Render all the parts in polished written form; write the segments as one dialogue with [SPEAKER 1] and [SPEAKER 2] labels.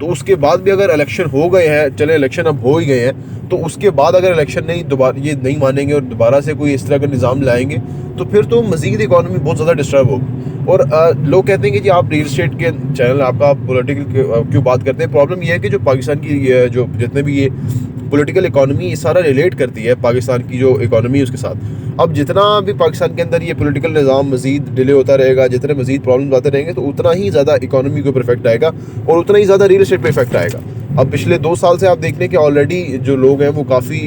[SPEAKER 1] تو اس کے بعد بھی اگر الیکشن ہو گئے ہیں، چلے الیکشن اب ہو ہی گئے ہیں، تو اس کے بعد اگر الیکشن یہ نہیں مانیں گے اور دوبارہ سے کوئی اس طرح کا نظام لائیں گے تو پھر تو مزید اکانومی بہت زیادہ ڈسٹرب ہوگی. اور لوگ کہتے ہیں کہ جی آپ ریل اسٹیٹ کے چینل، آپ پولیٹیکل کیوں بات کرتے ہیں. پرابلم یہ ہے کہ جو پاکستان کی جو جتنے بھی یہ پولیٹیکل اکانومی، یہ سارا ریلیٹ کرتی ہے پاکستان کی جو اکانومی ہے اس کے ساتھ. اب جتنا بھی پاکستان کے اندر یہ پولیٹیکل نظام مزید ڈیلے ہوتا رہے گا، جتنے مزید پرابلمز آتے رہیں گے، تو اتنا ہی زیادہ اکانومی کے اوپر افیکٹ آئے گا اور اتنا ہی زیادہ ریل اسٹیٹ پہ افیکٹ آئے گا. اب پچھلے 2 سال سے آپ دیکھ لیں کہ آلریڈی جو لوگ ہیں وہ کافی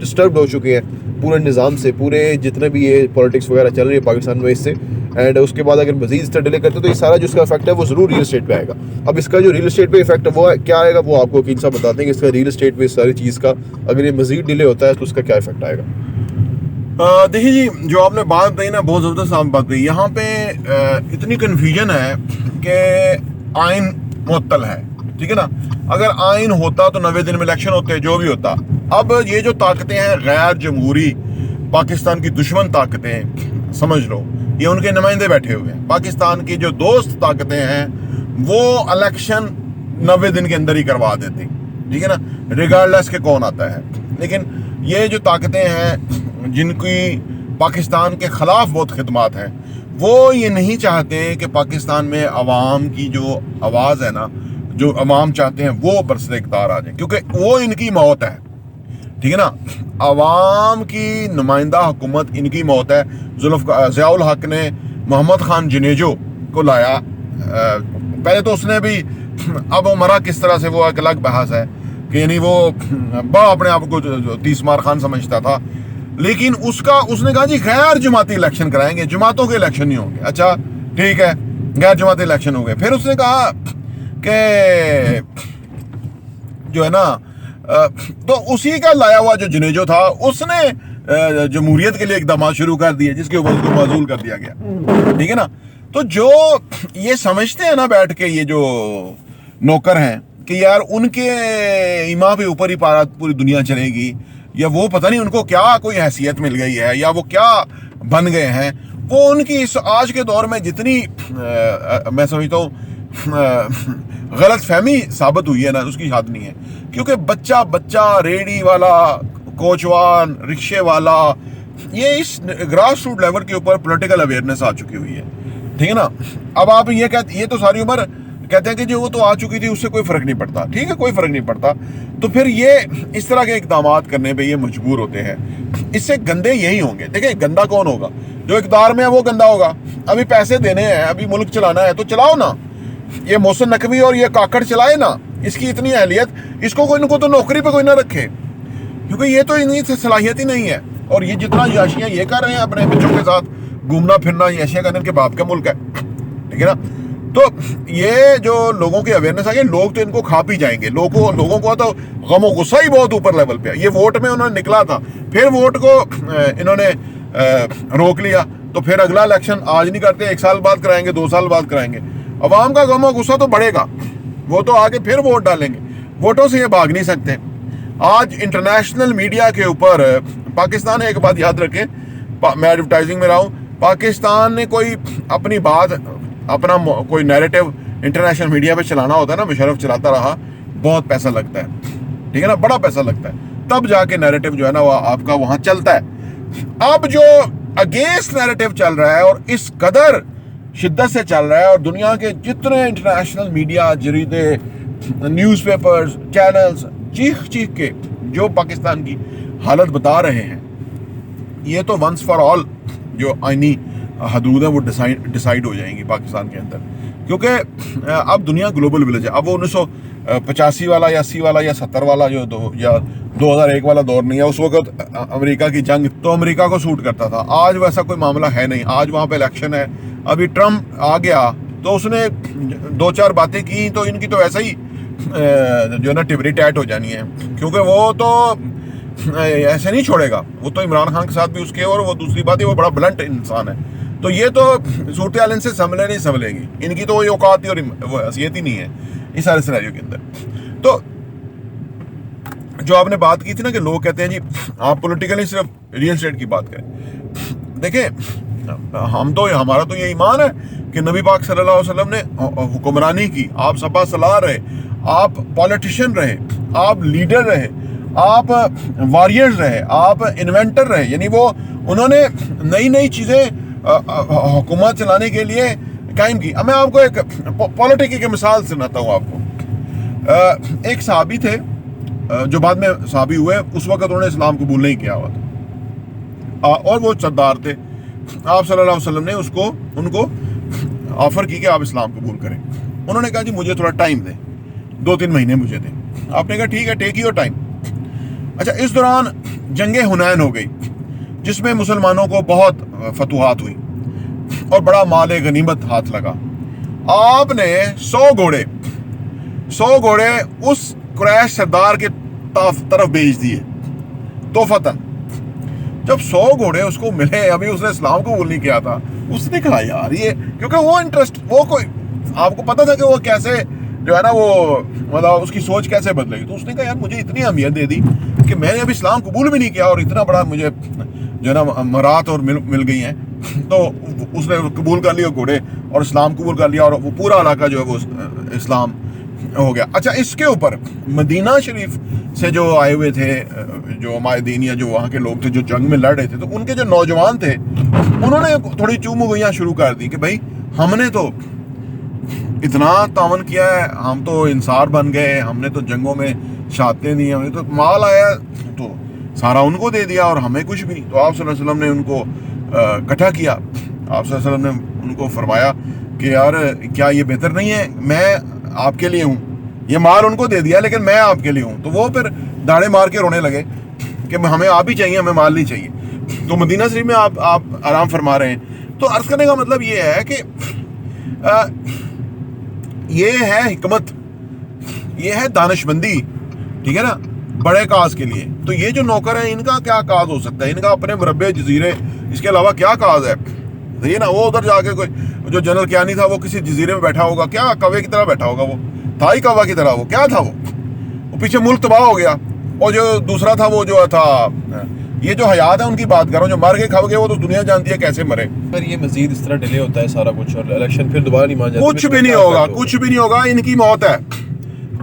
[SPEAKER 1] ڈسٹربڈ ہو چکے ہیں پورے نظام سے، پورے جتنے بھی یہ پالیٹکس وغیرہ چل رہی ہے پاکستان میں اس سے. اینڈ اس کے بعد اگر مزید اس طرح ڈیلے کرتے تو یہ سارا جو اس کا افیکٹ ہے وہ ضرور ریل اسٹیٹ پہ آئے گا. اب اس کا جو ریل اسٹیٹ پہ افیکٹ ہے وہ کیا آئے گا، وہ آپ کو وکیل صاحب بتاتے ہیں کہ اس کا ریل اسٹیٹ پہ اس ساری چیز کا اگر یہ مزید ڈیلے ہوتا ہے تو اس کا کیا افیکٹ آئے گا.
[SPEAKER 2] دیکھیے جی، جو آپ نے بات کہی نا، بہت زبردست آپ بات کہی. یہاں پہ اتنی کنفیوژن ہے کہ آئین معطل ہے، ٹھیک ہے نا. اگر آئین ہوتا تو 90 دن میں الیکشن ہوتے، جو بھی ہوتا. اب یہ جو طاقتیں ہیں غیر جمہوری، پاکستان کی دشمن طاقتیں سمجھ لو، یہ ان کے نمائندے بیٹھے ہوئے ہیں. پاکستان کی جو دوست طاقتیں ہیں وہ الیکشن 90 دن کے اندر ہی کروا دیتی، ٹھیک ہے نا، ریگارڈلیس کہ کون آتا ہے. لیکن یہ جو طاقتیں ہیں جن کی پاکستان کے خلاف بہت خدمات ہیں، وہ یہ نہیں چاہتے کہ پاکستان میں عوام کی جو آواز ہے نا، جو عوام چاہتے ہیں وہ برسر اقتدار آ جائیں، کیونکہ وہ ان کی موت ہے، ٹھیک ہے نا. عوام کی نمائندہ حکومت ان کی موت ہے. ضیاء الحق نے محمد خان جنیجو کو لایا. پہلے تو اس نے بھی، اب وہ مرا کس طرح سے وہ ایک الگ بحث ہے کہ یعنی وہ بڑا اپنے آپ کو 30 مار خان سمجھتا تھا. لیکن اس نے کہا جی غیر جماعتی الیکشن کرائیں گے، جماعتوں کے الیکشن نہیں ہوں گے. اچھا ٹھیک ہے، غیر جماعتی الیکشن ہو گئے. پھر اس نے کہا کہ جو ہے نا، تو اسی کا لایا ہوا جو جنیجو تھا اس نے جمہوریت کے لیے اقدامات شروع کر دیے، جس کے اوپر اس کو معزول کر دیا گیا، ٹھیک ہے نا. تو جو یہ سمجھتے ہیں نا بیٹھ کے یہ جو نوکر ہیں کہ یار ان کے ایما پہ اوپر ہی پوری دنیا چلے گی، یا وہ پتہ نہیں ان کو کیا کوئی حیثیت مل گئی ہے، یا وہ کیا بن گئے ہیں، وہ ان کی اس آج کے دور میں جتنی میں سمجھتا ہوں غلط فہمی ثابت ہوئی ہے نا، اس کی حد نہیں ہے. کیونکہ بچہ ریڑی والا، کوچوان، رکشے والا، یہ اس گراس روٹ لیول کے اوپر پولیٹیکل اویئرنیس آ چکی ہوئی ہے، ٹھیک ہے نا. اب آپ یہ تو ساری عمر کہتے ہیں کہ جو وہ تو آ چکی تھی، اس سے کوئی فرق نہیں پڑتا. ٹھیک ہے، کوئی فرق نہیں پڑتا. تو پھر یہ اس طرح کے اقدامات کرنے پہ یہ مجبور ہوتے ہیں. اس سے گندے یہی ہوں گے. دیکھیں گندا کون ہوگا؟ جو اقتدار میں ہے وہ گندا ہوگا. ابھی پیسے دینے ہیں، ابھی ملک چلانا ہے تو چلاؤ نا. یہ محسن نقوی اور یہ کاکڑ چلائے نا، اس کی اتنی اہلیت، ان کو تو نوکری پہ کوئی نہ رکھے، کیونکہ یہ تو ان کی صلاحیت ہی نہیں ہے. اور یہ جتنا یاشیاں یہ کر رہے ہیں اپنے بچوں کے ساتھ گھومنا پھرنا، یاشیاں کرنے کے باپ کا ملک ہے، ٹھیک ہے نا. تو یہ جو لوگوں کی اویئرنیس آ گئی، لوگ تو ان کو کھا پی جائیں گے. لوگوں کو تو غم و غصہ ہی بہت اوپر لیول پہ ہے. یہ ووٹ میں انہوں نے نکلا تھا، پھر ووٹ کو انہوں نے روک لیا، تو پھر اگلا الیکشن آج نہیں کرتے، 1 سال بعد کرائیں گے، 2 سال بعد کرائیں گے. عوام کا غم و غصہ تو بڑھے گا، وہ تو آگے پھر ووٹ ڈالیں گے. ووٹوں سے یہ بھاگ نہیں سکتے. آج انٹرنیشنل میڈیا کے اوپر پاکستان، ایک بات یاد رکھیں، میں ایڈورٹائزنگ میں رہا ہوں، پاکستان نے کوئی اپنی بات، اپنا کوئی نیریٹو انٹرنیشنل میڈیا پہ چلانا ہوتا ہے نا، مشرف چلاتا رہا، بہت پیسہ لگتا ہے، ٹھیک ہے نا، بڑا پیسہ لگتا ہے، تب جا کے نیریٹو جو ہے نا وہ آپ کا وہاں چلتا ہے. اب جو اگینسٹ نیریٹو چل رہا ہے اور اس قدر شدت سے چل رہا ہے، اور دنیا کے جتنے انٹرنیشنل میڈیا، جریدے، نیوز پیپرز، چینلز چیخ کے جو پاکستان کی حالت بتا رہے ہیں، یہ تو ونس فار آل جو آئینی حدود ہیں وہ ڈیسائیڈ ہو جائیں گی پاکستان کے اندر. کیونکہ اب دنیا گلوبل ولیج ہے. اب وہ 1985 والا یا 80 والا یا 70 والا یا 2001 والا دور نہیں ہے. اس وقت امریکہ کی جنگ تو امریکہ کو سوٹ کرتا تھا. آج ویسا کوئی معاملہ ہے نہیں. آج وہاں پہ الیکشن ہے. ابھی ٹرمپ آ گیا تو اس نے 2-4 باتیں کی تو ان کی تو ایسا ہی جو ہے نا ٹبری ٹیٹ ہو جانی ہے، کیونکہ وہ تو ایسے نہیں چھوڑے گا. وہ تو عمران خان کے ساتھ بھی اس کے، اور وہ دوسری بات ہے وہ بڑا بلنٹ انسان ہے. تو یہ تو صورتحال ان سے سنبھلے گی. ان کی تو وہی اوقات ہی اور وہ حیثیت ہی نہیں ہے اس سارے سیناریو کے اندر. تو جو آپ نے بات کی تھی نا کہ لوگ کہتے ہیں جی آپ پولیٹیکلی صرف ریئل اسٹیٹ کی بات کریں. دیکھیں ہمارا تو یہ ایمان ہے کہ نبی پاک صلی اللہ علیہ وسلم نے حکمرانی کی، آپ سپا سلا رہے، آپ پولیٹیشین رہے, آپ لیڈر رہے, آپ وارئرز رہے, آپ انوینٹر رہے, یعنی وہ انہوں نے نئی نئی چیزیں حکومت چلانے کے لیے قائم کی. اب میں آپ کو ایک پولیٹک کی مثال سناتا ہوں آپ کو. ایک صحابی تھے جو بعد میں صحابی ہوئے, اس وقت انہوں نے اسلام قبول نہیں کیا ہوا تھا, اور وہ سردار تھے. آپ صلی اللہ علیہ وسلم نے ان کو آفر کی کہ آپ اسلام قبول کریں. انہوں نے کہا جی مجھے تھوڑا ٹائم دیں, 2-3 مہینے مجھے دیں. آپ نے کہا ٹھیک ہے, ٹیک یور ٹائم. اچھا, اس دوران جنگ حنین ہو گئی جس میں مسلمانوں کو بہت فتوحات ہوئی اور بڑا مال غنیمت ہاتھ لگا. آپ نے 100 گھوڑے اس قریش سردار کے طرف بھیج دیے توفتاً. جب 100 گھوڑے اس کو ملے, ابھی اس نے اسلام قبول نہیں کیا تھا, اس نے کہا یار یہ, کیونکہ وہ انٹرسٹ, وہ کوئی آپ کو پتا تھا کہ وہ کیسے جو ہے نا وہ مطلب اس کی سوچ کیسے بدلے گی. تو اس نے کہا یار مجھے اتنی اہمیت دے دی کہ میں نے ابھی اسلام قبول بھی نہیں کیا اور اتنا بڑا مجھے جو ہے نا مرات اور مل گئی ہیں. تو اس نے قبول کر لیا گھوڑے اور اسلام قبول کر لیا, اور وہ پورا علاقہ جو ہے وہ اسلام ہو گیا. اچھا, اس کے اوپر مدینہ شریف سے جو آئے ہوئے تھے, جو مائدین یا جو وہاں کے لوگ تھے جو جنگ میں لڑ رہے تھے, تو ان کے جو نوجوان تھے انہوں نے تھوڑی چومو گوئیاں شروع کر دی کہ بھائی ہم نے تو اتنا تعاون کیا ہے, ہم تو انصار بن گئے, ہم نے تو جنگوں میں شہادتیں دی, ہم نے تو مال آیا تو سارا ان کو دے دیا اور ہمیں کچھ بھی نہیں. تو آپ صلی اللہ علیہ وسلم نے ان کو اکٹھا کیا. آپ صلی اللہ علیہ وسلم نے ان کو فرمایا کہ یار کیا یہ بہتر نہیں ہے, میں آپ کے لیے ہوں, یہ مال ان کو دے دیا لیکن میں آپ کے لیے ہوں. تو وہ پھر داڑے مار کے رونے لگے کہ ہمیں آپ ہی چاہیے, ہمیں مال نہیں چاہیے. تو مدینہ شریف میں آپ آرام فرما رہے ہیں. تو عرض کرنے کا مطلب یہ ہے کہ یہ ہے حکمت, یہ ہے دانش مندی, ٹھیک ہے نا, بڑے کاز کے لیے. تو یہ جو نوکر ہیں ان کا کیا کاز ہو سکتا ہے, ان کا اپنے مربع جزیرے, اس کے علاوہ کیا کاز ہے. یہ نا وہ ادھر جا کے کوئی جو جنرل کیانی تھا وہ کسی جزیرے میں بیٹھا ہوگا, کیا کوے کی طرح بیٹھا ہوگا, وہ تھا ہی کوا کی طرح, وہ کیا تھا, وہ پیچھے ملک تباہ ہو گیا. اور جو دوسرا تھا وہ جو تھا, یہ جو حیات ہے ان کی بات کر رہا ہوں, جو مر گئے کھو گئے وہ تو دنیا جانتی ہے کیسے مرے.
[SPEAKER 1] اگر یہ مزید اس طرح ڈیلے ہوتا ہے سارا کچھ اور الیکشن پھر دوبارہ نہیں مان جاتا,
[SPEAKER 2] کچھ بھی نہیں ہوگا, کچھ بھی نہیں ہوگا. ان کی موت ہے,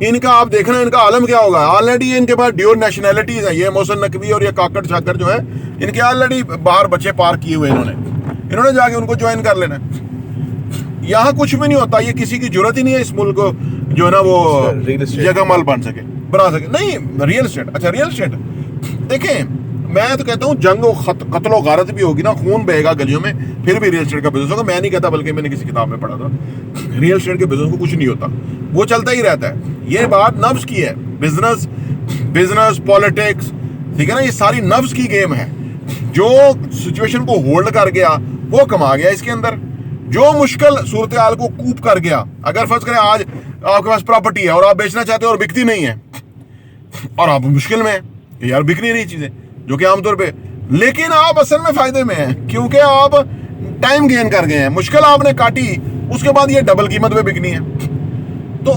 [SPEAKER 2] ان کا آپ دیکھنا ان کا عالم کیا ہوگا. آلریڈی ان کے پاس ڈیور نیشنلٹیز ہیں, یہ محسن نقوی اور یہ کاکڑ چھاکر جو ہے, ان کے آلریڈی باہر بچے پارک کیے ہوئے, انہوں نے جا کے ان کو جوائن کر لینا. یہاں کچھ بھی نہیں ہوتا, یہ کسی کی ضرورت ہی نہیں ہے اس ملک کو جو ہے نا وہ جگہ مال بنا سکے. نہیں, ریئل اسٹیٹ. اچھا, ریئل اسٹیٹ دیکھیں, میں تو کہتا ہوں جنگ و قتل و غارت بھی ہوگی نا, خون بہے گا گلیوں میں, پھر بھی ریئل اسٹیٹ کا بزنس ہوگا. میں نہیں کہتا, بلکہ میں نے کسی کتاب میں پڑھا تھا ریئل اسٹیٹ کے بزنس کو کچھ نہیں ہوتا, وہ چلتا ہی رہتا ہے. یہ بات نفس کی ہے, بزنس پالیٹکس, ٹھیک ہے نا, یہ ساری نفس کی گیم ہے. جو سچویشن کو ہولڈ کر گیا وہ کما گیا اس کے اندر, جو مشکل صورتحال کو کوپ کر گیا. اگر فرض کریں آج آپ کے پاس پراپرٹی ہے اور آپ بیچنا چاہتے ہو اور بکتی نہیں ہے, اور آپ مشکل میں ہیں کہ یار بک نہیں رہی چیزیں, جو کہ عام طور پہ, لیکن آپ اصل میں فائدے میں ہیں کیونکہ آپ ٹائم گین کر گئے ہیں. مشکل آپ نے کاٹی, اس کے بعد یہ ڈبل قیمت پہ بکنی ہے. تو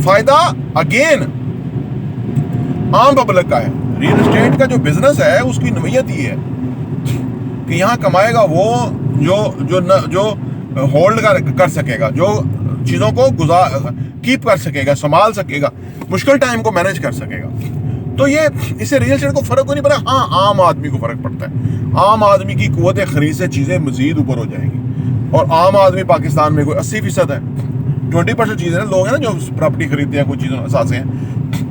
[SPEAKER 2] فائدہ اگین عام پبلک کا ہے. ریئل اسٹیٹ کا جو بزنس ہے اس کی نوعیت یہ ہے کہ یہاں کمائے گا وہ جو ہولڈ کر سکے گا, جو چیزوں کو کیپ کر سکے گا, سنبھال سکے گا, مشکل ٹائم کو مینج کر سکے گا. تو یہ اس سے ریئل اسٹیٹ کو فرق کو نہیں پڑا. ہاں, عام آدمی کو فرق پڑتا ہے. عام آدمی کی قوت خرید سے چیزیں مزید اوپر ہو جائیں گی, اور عام آدمی پاکستان میں کوئی 80% ہے, 20% چیزیں لوگ ہیں نا جو پراپرٹی خریدتے ہیں, کچھ چیزوں اثاثے ہیں.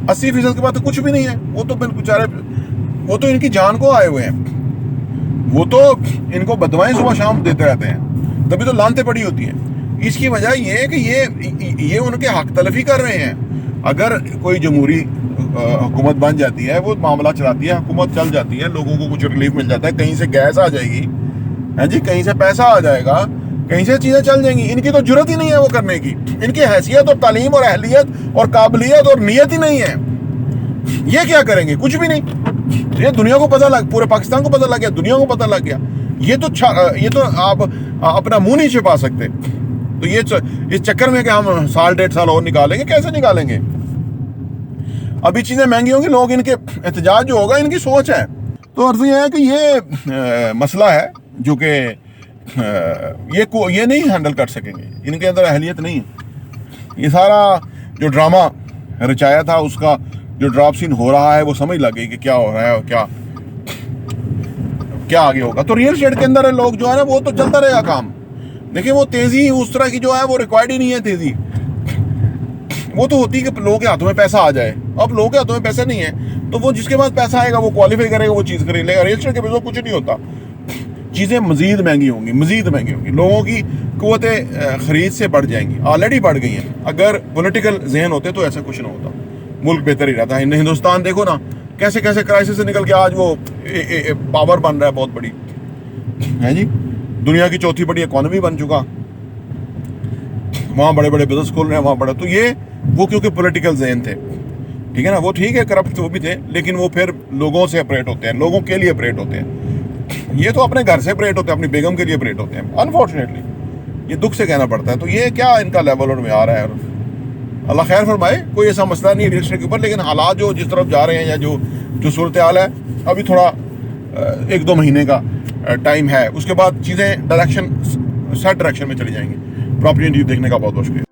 [SPEAKER 2] 80% کے بعد تو کچھ بھی نہیں ہے. وہ تو بیچارے, وہ تو ان کی جان کو آئے ہوئے ہیں, وہ تو ان کو بدوائیں صبح شام دیتے رہتے ہیں, تبھی تو لانتیں پڑی ہوتی ہیں. اس کی وجہ یہ ہے کہ یہ ان کے حق تلفی کر رہے ہیں. اگر کوئی جمہوری حکومت بن جاتی ہے, وہ معاملہ چلاتی ہے, حکومت چل جاتی ہے, لوگوں کو کچھ ریلیف مل جاتا ہے, کہیں سے گیس آ جائے گی, ہاں جی, کہیں سے پیسہ آ جائے گا, کہیں سے چیزیں چل جائیں گی. ان کی تو جرت ہی نہیں ہے وہ کرنے کی. ان کی حیثیت اور تعلیم اور اہلیت اور قابلیت اور نیت ہی نہیں ہے. یہ کیا کریں گے, کچھ بھی نہیں. یہ دنیا کو پتہ لگ, پورے پاکستان کو پتہ لگ گیا, دنیا کو پتہ لگ گیا. یہ تو آپ اپنا منہ نہیں چھپا سکتے. تو یہ اس چکر میں کہ ہم 1.5 سال اور نکالیں گے, کیسے نکالیں گے؟ ابھی چیزیں مہنگی ہوں گی, لوگ ان کے احتجاج جو ہوگا ان کی سوچ ہے. تو عرض یہ ہے کہ یہ مسئلہ ہے جو کہ یہ نہیں ہینڈل کر سکیں گے, ان کے اندر اہلیت نہیں ہے. یہ سارا جو ڈرامہ رچایا تھا اس کا جو ڈراپ سین ہو رہا ہے وہ سمجھ لگ گئی کہ کیا ہو رہا ہے اور کیا آگے ہوگا. تو ریئل اسٹیٹ کے اندر لوگ جو ہے نا وہ تو چلتا رہے گا کام. دیکھیں وہ تیزی اس طرح کی جو ہے وہ ریکوائرڈ ہی نہیں ہے. تیزی وہ تو ہوتی ہے کہ لوگوں کے ہاتھوں میں پیسہ آ جائے. اب لوگوں کے ہاتھوں میں پیسہ نہیں ہے تو وہ جس کے پاس پیسہ آئے گا وہ کوالیفائی کرے گا, وہ چیز خرید لے گا. ریئل اسٹیٹ کے بزنس کچھ نہیں ہوتا, چیزیں مزید مہنگی ہوں گی, لوگوں کی قوتیں خرید سے بڑھ جائیں گی, آلریڈی بڑھ گئی ہیں. اگر پولیٹیکل ذہن ہوتے تو ایسا کچھ نہ ہوتا, ملک بہتر ہی رہتا. ہندوستان دیکھو نا کیسے کرائسس سے نکل کے آج وہ پاور بن رہا ہے بہت بڑی ہے جی, دنیا کی چوتھی بڑی اکانومی بن چکا, وہاں بڑے بزنس کھول رہے ہیں وہاں بڑا. تو یہ وہ کیونکہ پولیٹیکل ذہن تھے, ٹھیک ہے نا, وہ ٹھیک ہے کرپٹ وہ بھی تھے, لیکن وہ پھر لوگوں سے اپریٹ ہوتے ہیں, لوگوں کے لیے اپریٹ ہوتے ہیں. یہ تو اپنے گھر سے اپریٹ ہوتے ہیں, اپنی بیگم کے لیے اپریٹ ہوتے ہیں. انفارچونیٹلی یہ دکھ سے کہنا پڑتا ہے. تو یہ کیا ان کا لیول اور معیار ہے, اللہ خیر فرمائے. کوئی ایسا مسئلہ نہیں ہے ریل اسٹیٹ کے اوپر, لیکن حالات جو جس طرف جا رہے ہیں یا جو صورتحال ہے ابھی تھوڑا 1-2 مہینے کا ٹائم ہے, اس کے بعد چیزیں ڈائریکشن سیٹ ڈائریکشن میں چلی جائیں گی. پراپرٹی دیکھنے کا بہت بہت شکریہ.